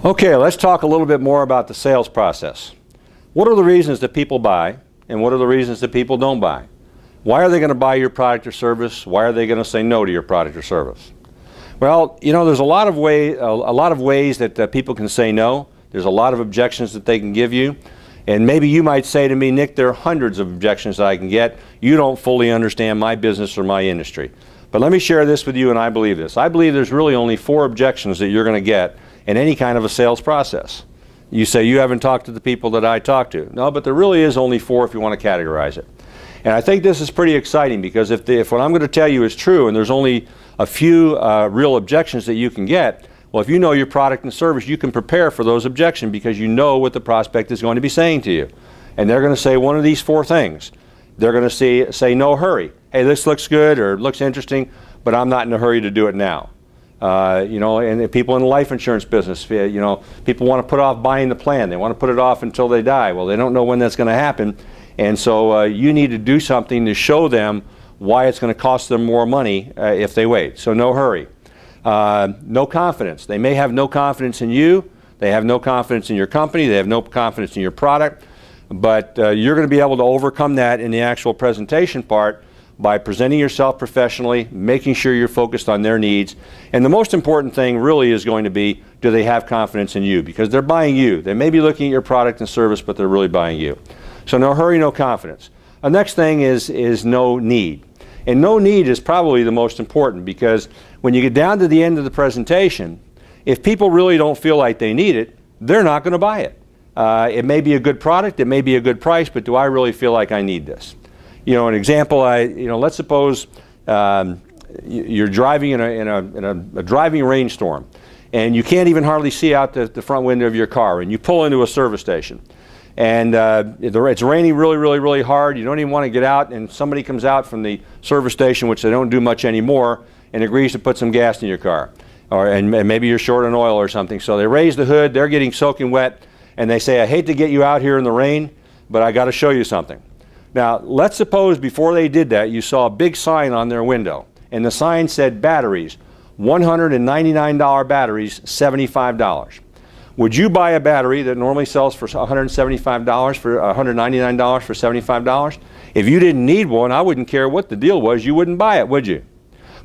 Okay, let's talk a little bit more about the sales process. What are the reasons that people buy, and what are the reasons that people don't buy? Why are they going to buy your product or service? Why are they going to say no to your product or service? Well, you know, there's a lot of ways that people can say no. There's a lot of objections that they can give you. And maybe you might say to me, Nick, there are hundreds of objections that I can get. You don't fully understand my business or my industry. But let me share this with you, and I believe this. I believe there's really only 4 objections that you're going to get in any kind of a sales process. You say, you haven't talked to the people that I talk to. No, but there really is only 4 if you want to categorize it. And I think this is pretty exciting, because if what I'm going to tell you is true and there's only a few real objections that you can get, well, if you know your product and service, you can prepare for those objections because you know what the prospect is going to be saying to you. And they're going to say one of these 4 things. They're going to say no hurry. Hey, this looks good or looks interesting, but I'm not in a hurry to do it now. You know, and people in the life insurance business, you know, people want to put off buying the plan. They want to put it off until they die. Well, they don't know when that's going to happen. And so you need to do something to show them why it's going to cost them more money if they wait. So no hurry. No confidence. They may have no confidence in you. They have no confidence in your company. They have no confidence in your product. But you're going to be able to overcome that in the actual presentation part by presenting yourself professionally, making sure you're focused on their needs. And the most important thing really is going to be, do they have confidence in you? Because they're buying you. They may be looking at your product and service, but they're really buying you. So no hurry, no confidence. The next thing is no need. And no need is probably the most important, because when you get down to the end of the presentation, if people really don't feel like they need it, they're not going to buy it. It may be a good product, it may be a good price, but do I really feel like I need this? You know, an example, let's suppose you're driving in a driving rainstorm, and you can't even hardly see out the front window of your car, and you pull into a service station. And it's raining really, really, really hard. You don't even want to get out, and somebody comes out from the service station, which they don't do much anymore, and agrees to put some gas in your car. And maybe you're short on oil or something. So they raise the hood, they're getting soaking wet, and they say, I hate to get you out here in the rain, but I got to show you something. Now, let's suppose before they did that, you saw a big sign on their window, and the sign said batteries, $199 batteries, $75. Would you buy a battery that normally sells for $175 for $199 for $75? If you didn't need one, I wouldn't care what the deal was, you wouldn't buy it, would you?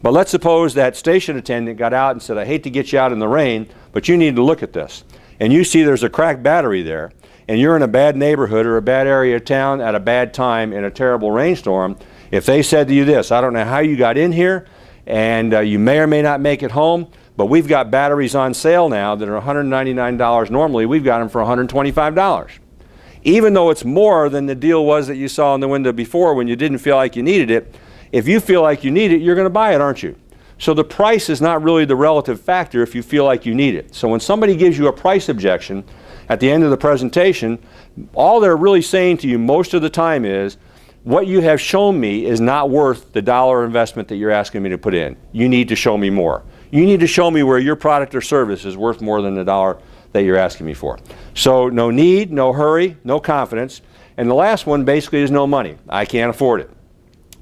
But let's suppose that station attendant got out and said, I hate to get you out in the rain, but you need to look at this. And you see there's a cracked battery there, and you're in a bad neighborhood or a bad area of town at a bad time in a terrible rainstorm. If they said to you this, I don't know how you got in here, and you may or may not make it home, but we've got batteries on sale now that are $199 normally, we've got them for $125. Even though it's more than the deal was that you saw in the window before when you didn't feel like you needed it, if you feel like you need it, you're going to buy it, aren't you? So the price is not really the relative factor if you feel like you need it. So when somebody gives you a price objection at the end of the presentation, all they're really saying to you most of the time is, what you have shown me is not worth the dollar investment that you're asking me to put in. You need to show me more. You need to show me where your product or service is worth more than the dollar that you're asking me for. So no need, no hurry, no confidence. And the last one basically is no money. I can't afford it.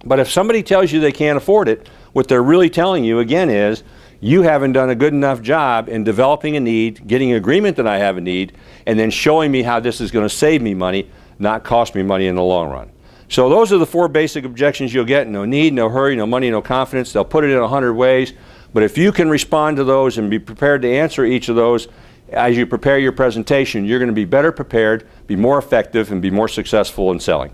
But if somebody tells you they can't afford it, what they're really telling you again is, you haven't done a good enough job in developing a need, getting agreement that I have a need, and then showing me how this is going to save me money, not cost me money in the long run. So those are the 4 basic objections you'll get. No need, no hurry, no money, no confidence. They'll put it in 100 ways. But if you can respond to those and be prepared to answer each of those as you prepare your presentation, you're going to be better prepared, be more effective, and be more successful in selling.